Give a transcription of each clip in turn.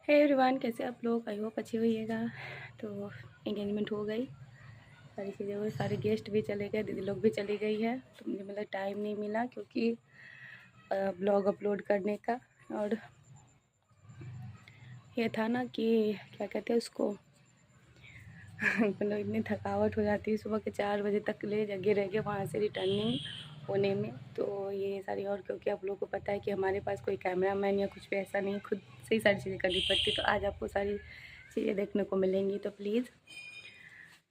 Hey everyone, कैसे आप लोग? आई होप अच्छी होइएगा। तो एंगेजमेंट हो गई, सारी चीज़ें हुई, सारे गेस्ट भी चले गए, दीदी लोग भी चली गई है। तो मुझे मतलब टाइम नहीं मिला क्योंकि ब्लॉग अपलोड करने का। और ये था ना कि क्या कहते हैं उसको मतलब इतनी थकावट हो जाती है सुबह के 4 बजे तक ले जगे रह गए वहाँ से रिटर्निंग होने में। तो ये सारी, और क्योंकि आप लोगों को पता है कि हमारे पास कोई कैमरामैन या कुछ भी ऐसा नहीं, खुद से ही सारी चीज़ें करनी पड़ती। तो आज आपको सारी चीज़ें देखने को मिलेंगी। तो प्लीज़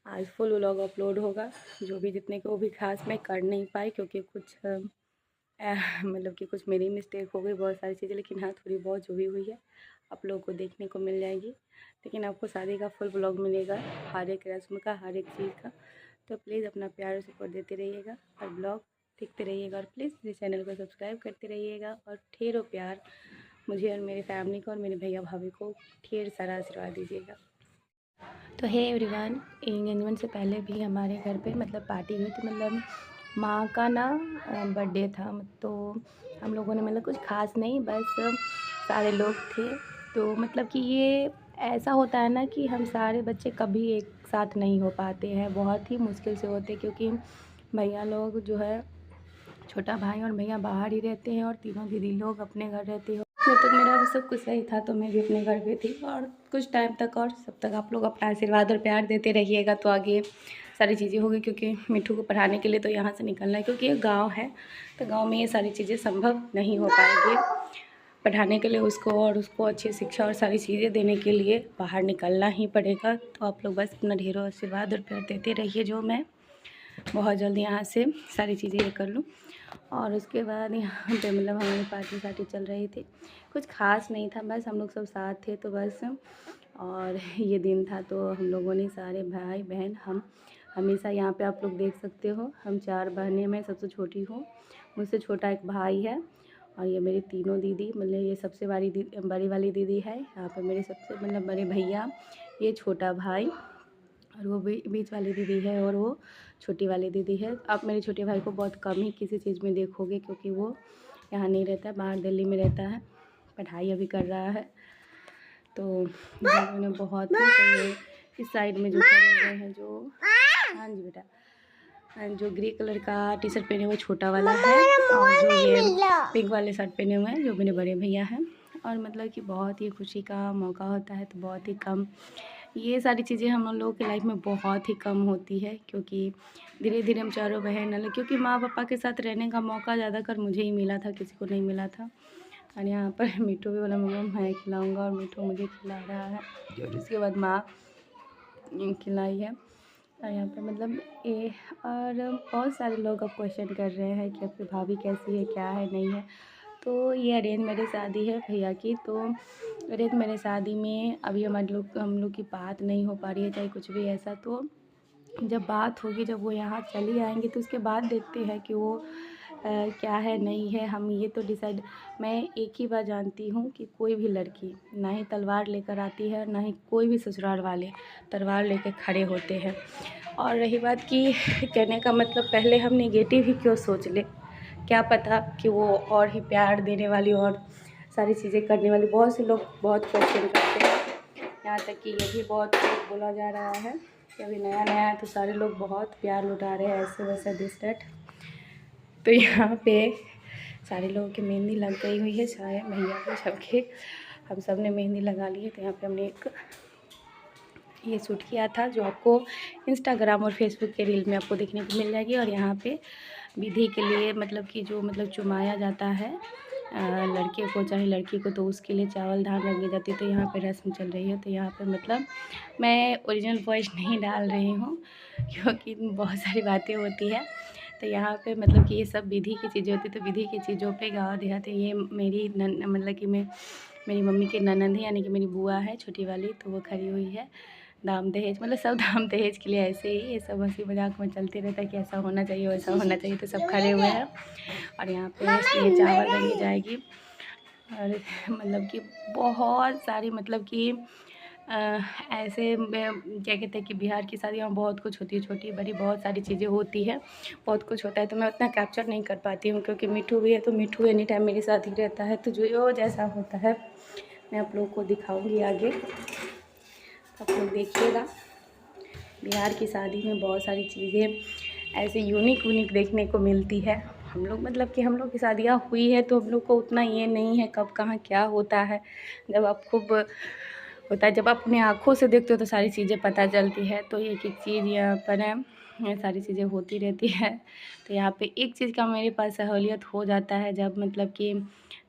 आज फुल व्लॉग अपलोड होगा। जो भी जितने को भी खास मैं कर नहीं पाई क्योंकि कुछ मतलब कि कुछ मेरी मिस्टेक हो गई बहुत सारी चीज़ें, लेकिन हाँ थोड़ी बहुत जो भी हुई है आप लोगों को देखने को मिल जाएगी। लेकिन आपको शादी का फुल व्लॉग मिलेगा, हर एक रस्म का, हर एक चीज़ का। तो प्लीज़ अपना प्यार और सपोर्ट देते रहिएगा और ब्लॉग देखते रहिएगा। और प्लीज़ मेरे चैनल को सब्सक्राइब करते रहिएगा और ढेरों प्यार मुझे और मेरी फैमिली को और मेरे भैया भाभी को ढेर सारा आशीर्वाद दीजिएगा। तो हे एवरीवन, एंगेजमेंट से पहले भी हमारे घर पे मतलब पार्टी हुई थी। मतलब माँ का ना बर्थडे था। तो हम लोगों ने मतलब कुछ खास नहीं, बस सारे लोग थे। तो मतलब कि ये ऐसा होता है ना कि हम सारे बच्चे कभी एक साथ नहीं हो पाते हैं, बहुत ही मुश्किल से होते, क्योंकि भैया लोग जो है, छोटा भाई और भैया बाहर ही रहते हैं और तीनों दीदी लोग अपने घर रहते हो। जब तक मेरा भी सब कुछ सही था तो मैं भी अपने घर पे थी, और कुछ टाइम तक, और सब तक आप लोग अपना आशीर्वाद और प्यार देते रहिएगा तो आगे सारी चीज़ें होगी। क्योंकि मिठू को पढ़ाने के लिए तो यहाँ से निकलना है, क्योंकि ये गांव है तो गांव में ये सारी चीज़ें संभव नहीं हो पाएगी पढ़ाने के लिए उसको, और उसको अच्छी शिक्षा और सारी चीज़ें देने के लिए बाहर निकलना ही पड़ेगा। तो आप लोग बस अपना ढेरों आशीर्वाद और प्यार देते रहिए, जो मैं बहुत जल्दी यहाँ से सारी चीज़ें ये कर लूँ। और उसके बाद यहाँ पे मतलब हमारी पार्टी सार्टी चल रही थी, कुछ खास नहीं था, बस हम लोग सब साथ थे तो बस। और ये दिन था तो हम लोगों ने सारे भाई बहन, हम हमेशा यहाँ पे आप लोग देख सकते हो, हम 4 बहनें, मैं सबसे छोटी हूँ, मुझसे छोटा एक भाई है, और ये मेरी तीनों दीदी, मतलब ये सबसे बड़ी वाली दीदी है, यहाँ पे मेरे सबसे मतलब बड़े भैया, ये छोटा भाई, और वो बीच वाली दीदी है, और वो छोटी वाली दीदी है। आप मेरे छोटे भाई को बहुत कम ही किसी चीज़ में देखोगे, क्योंकि वो यहाँ नहीं रहता, बाहर दिल्ली में रहता है, पढ़ाई अभी कर रहा है। तो उन्होंने बहुत इस साइड में जो खड़े हुए हैं, जो हाँ जी बेटा, जो ग्रे कलर का टी शर्ट पहने हुए छोटा वाला है, और जो ये पिंक वाले शर्ट पहने हुए हैं जो मेरे बड़े भैया हैं। और मतलब कि बहुत ही खुशी का मौका होता है तो बहुत ही कम ये सारी चीज़ें हम लोगों की लाइफ में बहुत ही कम होती है, क्योंकि धीरे धीरे हम चारों बहन अलग, क्योंकि माँ पापा के साथ रहने का मौका ज़्यादातर मुझे ही मिला था, किसी को नहीं मिला था। और यहाँ पर मिठू भी बोला मम्मा मैं खिलाऊँगा, और मिठू मुझे खिला रहा है, और उसके बाद माँ खिलाई है। और यहाँ पर मतलब ये, और बहुत सारे लोग अब क्वेश्चन कर रहे हैं कि आपकी भाभी कैसी है, क्या है, नहीं है। तो ये अरेंज मैरिज शादी है भैया की। तो अरेंज मैरिज शादी में अभी हम लोग की बात नहीं हो पा रही है, चाहे कुछ भी ऐसा। तो जब बात होगी, जब वो यहाँ चली आएंगी तो उसके बाद देखते हैं कि वो क्या है, नहीं है। हम ये तो डिसाइड, मैं एक ही बात जानती हूँ कि कोई भी लड़की ना ही तलवार लेकर आती है, ना ही कोई भी ससुराल वाले तलवार लेकर खड़े होते हैं। और रही बात कि कहने का मतलब, पहले हम नेगेटिव ही क्यों सोच ले, क्या पता कि वो और ही प्यार देने वाली और सारी चीज़ें करने वाली। बहुत से लोग बहुत क्वेश्चन करते हैं, यहाँ तक कि ये भी बहुत बोला जा रहा है कि अभी नया नया है तो सारे लोग बहुत प्यार लुटा रहे हैं, ऐसे वैसे दिस दैट। तो यहाँ पे सारे लोगों की मेहंदी लग गई हुई है, सारे भैया को सबके, हम सब ने मेहंदी लगा ली है। तो यहाँ पे हमने एक ये शूट किया था, जो आपको इंस्टाग्राम और फेसबुक के रील में आपको देखने को मिल जाएगी। और यहाँ पे विधि के लिए मतलब कि जो मतलब चुमाया जाता है लड़के को चाहे लड़की को, तो उसके लिए चावल धान रंगी जाती है। तो यहाँ पे रस्म चल रही है। तो यहाँ पे मतलब मैं ओरिजिनल वॉइस नहीं डाल रही हूँ क्योंकि बहुत सारी बातें होती है। तो यहाँ पे मतलब कि ये सब विधि की चीज़ें होती है। तो विधि की चीज़ों पे गाँव देहात, ये मेरी मतलब कि मेरी मम्मी की ननंद है, यानी कि मेरी बुआ है छोटी वाली, तो वो खड़ी हुई है। दाम दहेज मतलब सब दाम दहेज के लिए ऐसे ही ये सब हंसी मजाक में चलते रहता है कि ऐसा होना चाहिए वैसा होना चाहिए। तो सब खड़े हुए हैं, और यहाँ पे ये चावल रंगी जाएगी। और मतलब कि बहुत सारी मतलब कि ऐसे क्या कहते हैं कि बिहार की शादियाँ बहुत कुछ होती है, छोटी बड़ी बहुत सारी चीज़ें होती है, बहुत कुछ होता है। तो मैं उतना कैप्चर नहीं कर पाती हूँ, क्योंकि मिठू भी है तो मिठू एनी टाइम मेरे साथ ही रहता है। तो जो जैसा होता है मैं आप लोग को दिखाऊंगी आगे, आप लोग देखिएगा। बिहार की शादी में बहुत सारी चीज़ें ऐसे यूनिक देखने को मिलती है। हम लोग मतलब कि हम लोग की शादियाँ हुई है तो हम लोग को उतना ये नहीं है कब कहाँ क्या होता है। जब आप खूब होता है, जब आप अपनी आँखों से देखते हो तो सारी चीज़ें पता चलती है। तो एक एक चीज़ यहाँ पर है, ये सारी चीज़ें होती रहती है। तो यहाँ पे एक चीज़ का मेरे पास सहूलियत हो जाता है, जब मतलब कि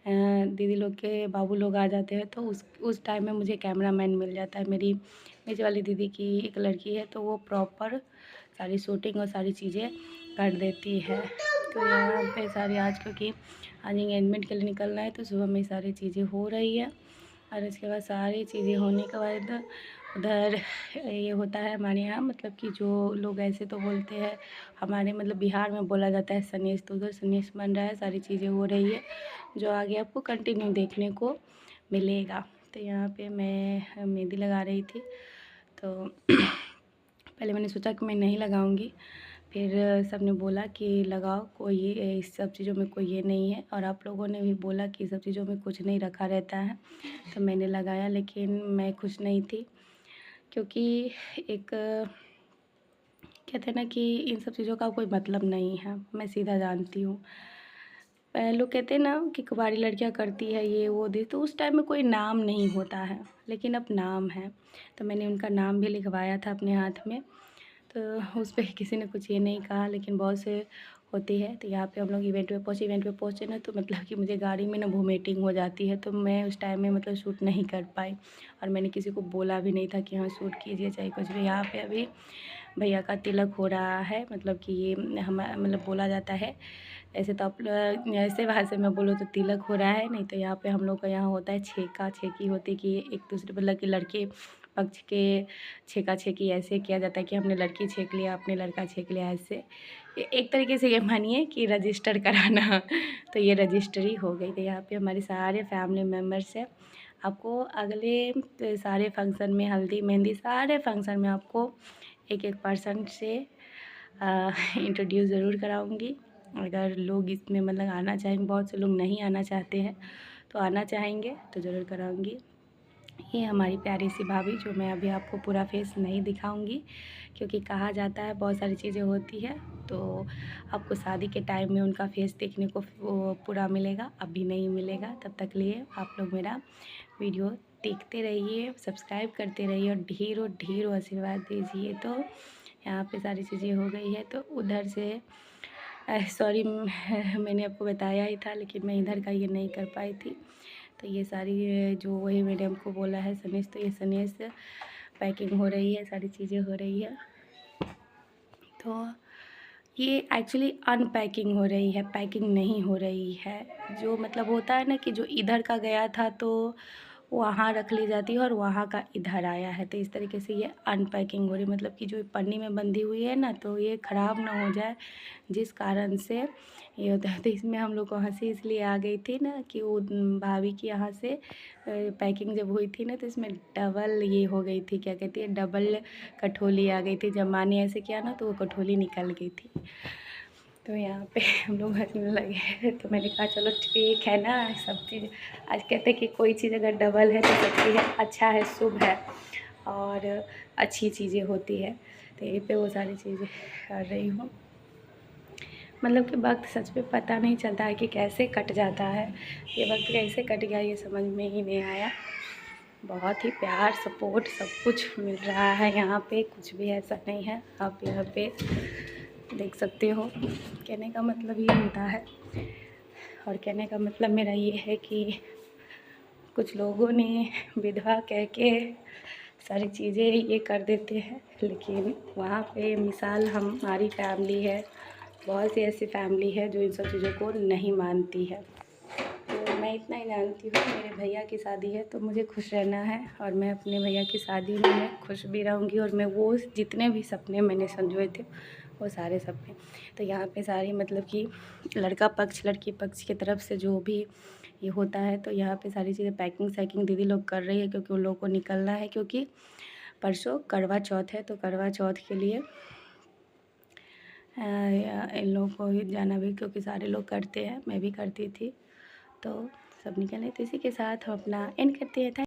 दीदी लोग के बाबू लोग आ जाते हैं तो उस टाइम में मुझे कैमरामैन मिल जाता है। मेरी मेज वाली दीदी की एक लड़की है तो वो प्रॉपर सारी शूटिंग और सारी चीज़ें कर देती है। तो यहाँ पे सारी आज, क्योंकि आज एंगेजमेंट के लिए निकलना है तो सुबह में सारी चीज़ें हो रही है। और इसके बाद सारी चीज़ें होने के बाद उधर ये होता है हमारे यहाँ, मतलब कि जो लोग ऐसे तो बोलते हैं, हमारे मतलब बिहार में बोला जाता है सनेश, तो उधर सनेश बन रहा है, सारी चीज़ें हो रही है जो आगे आपको कंटिन्यू देखने को मिलेगा। तो यहाँ पे मैं मेहंदी लगा रही थी तो पहले मैंने सोचा कि मैं नहीं लगाऊंगी, फिर सब ने बोला कि लगाओ, कोई इस सब चीज़ों में कोई ये नहीं है। और आप लोगों ने भी बोला कि सब चीज़ों में कुछ नहीं रखा रहता है, तो मैंने लगाया। लेकिन मैं खुश नहीं थी, क्योंकि एक कहते हैं ना कि इन सब चीज़ों का कोई मतलब नहीं है, मैं सीधा जानती हूँ। लोग कहते हैं ना कि कुंवारी लड़कियां करती है ये वो दे, तो उस टाइम में कोई नाम नहीं होता है, लेकिन अब नाम है। तो मैंने उनका नाम भी लिखवाया था अपने हाथ में, तो उस पर किसी ने कुछ ये नहीं कहा, लेकिन बहुत से होती है। तो यहाँ पे हम लोग इवेंट पे पहुँचे ना, तो मतलब कि मुझे गाड़ी में ना वोमिटिंग हो जाती है, तो मैं उस टाइम में मतलब शूट नहीं कर पाई। और मैंने किसी को बोला भी नहीं था कि हाँ शूट कीजिए चाहे कुछ भी। यहाँ पे अभी भैया का तिलक हो रहा है, मतलब कि ये हम मतलब बोला जाता है ऐसे, तो आप ऐसे भाषा में बोलो तो तिलक हो रहा है, नहीं तो यहाँ पे हम लोग का यहाँ होता है छेका छेकी होती है, कि एक दूसरे मतलब कि लड़के पक्ष के छेका छेकी ऐसे किया जाता है कि हमने लड़की छेक लिया, आपने लड़का छेक लिया, ऐसे एक तरीके से ये मानिए कि रजिस्टर कराना। तो ये रजिस्ट्री हो गई। तो यहाँ पे हमारे सारे फैमिली मेम्बर्स हैं। आपको अगले सारे फंक्शन में, हल्दी मेहंदी सारे फंक्शन में आपको एक एक पर्सन से इंट्रोड्यूस ज़रूर कराऊंगी। अगर लोग इसमें मतलब आना चाहेंगे, बहुत से लोग नहीं आना चाहते हैं, तो आना चाहेंगे तो ज़रूर कराऊंगी। ये हमारी प्यारी सी भाभी, जो मैं अभी आपको पूरा फेस नहीं दिखाऊंगी, क्योंकि कहा जाता है बहुत सारी चीज़ें होती है, तो आपको शादी के टाइम में उनका फेस देखने को वो पूरा मिलेगा, अभी नहीं मिलेगा। तब तक लिए आप लोग मेरा वीडियो देखते रहिए, सब्सक्राइब करते रहिए और ढेरों ढेरों आशीर्वाद दीजिए। तो यहाँ पे सारी चीज़ें हो गई है, तो उधर से सॉरी मैंने आपको बताया ही था, लेकिन मैं इधर का ये नहीं कर पाई थी। तो ये सारी जो वही मैंने हमको बोला है सनेश, तो ये सनेश पैकिंग हो रही है, सारी चीज़ें हो रही है। तो ये एक्चुअली अनपैकिंग हो रही है, पैकिंग नहीं हो रही है। जो मतलब होता है ना कि जो इधर का गया था तो वहाँ रख ली जाती है और वहाँ का इधर आया है, तो इस तरीके से ये अनपैकिंग हो रही है। मतलब कि जो पन्नी में बंधी हुई है ना, तो ये ख़राब ना हो जाए, जिस कारण से ये होता है। तो इसमें हम लोग को हंसी इसलिए आ गई थी ना कि वो भाभी की यहाँ से पैकिंग जब हुई थी ना, तो इसमें डबल ये हो गई थी, क्या कहती है, डबल कठोली आ गई थी। जब माँ ने ऐसे किया ना तो वो कठोली निकल गई थी। तो यहाँ पे हम लोग हंसने लगे। तो मैंने कहा चलो ठीक है ना, सब चीज़ आज कहते हैं कि कोई चीज़ अगर डबल है तो सब चीज़ अच्छा है, शुभ है और अच्छी चीज़ें होती है। तो यहीं पे वो सारी चीज़ें कर रही हूँ। मतलब कि वक्त सच में पता नहीं चलता है कि कैसे कट जाता है। ये वक्त कैसे कट गया ये समझ में ही नहीं आया। बहुत ही प्यार सपोर्ट सब कुछ मिल रहा है यहाँ पे, कुछ भी ऐसा नहीं है। आप यहाँ पे देख सकते हो। कहने का मतलब ये होता है, और कहने का मतलब मेरा ये है कि कुछ लोगों ने विधवा कह के सारी चीज़ें ये कर देते हैं, लेकिन वहाँ पे मिसाल हमारी फैमिली है। बहुत सी ऐसी फैमिली है जो इन सब चीज़ों को नहीं मानती है। तो मैं इतना ही जानती हूँ, मेरे भैया की शादी है तो मुझे खुश रहना है, और मैं अपने भैया की शादी में मैं खुश भी रहूँगी। और मैं वो जितने भी सपने मैंने संजोए थे वो सारे सपने, तो यहाँ पे सारी मतलब कि लड़का पक्ष लड़की पक्ष की तरफ से जो भी ये होता है, तो यहाँ पे सारी चीज़ें पैकिंग सैकिंग दीदी लोग कर रही है, क्योंकि उन लोगों को निकलना है। क्योंकि परसों करवा चौथ है, तो करवा चौथ के लिए इन लोगों को ही जाना भी, क्योंकि सारे लोग करते हैं, मैं भी करती थी। तो सब निकल रहे। तो इसी के साथ हम अपना एंड करते हैं।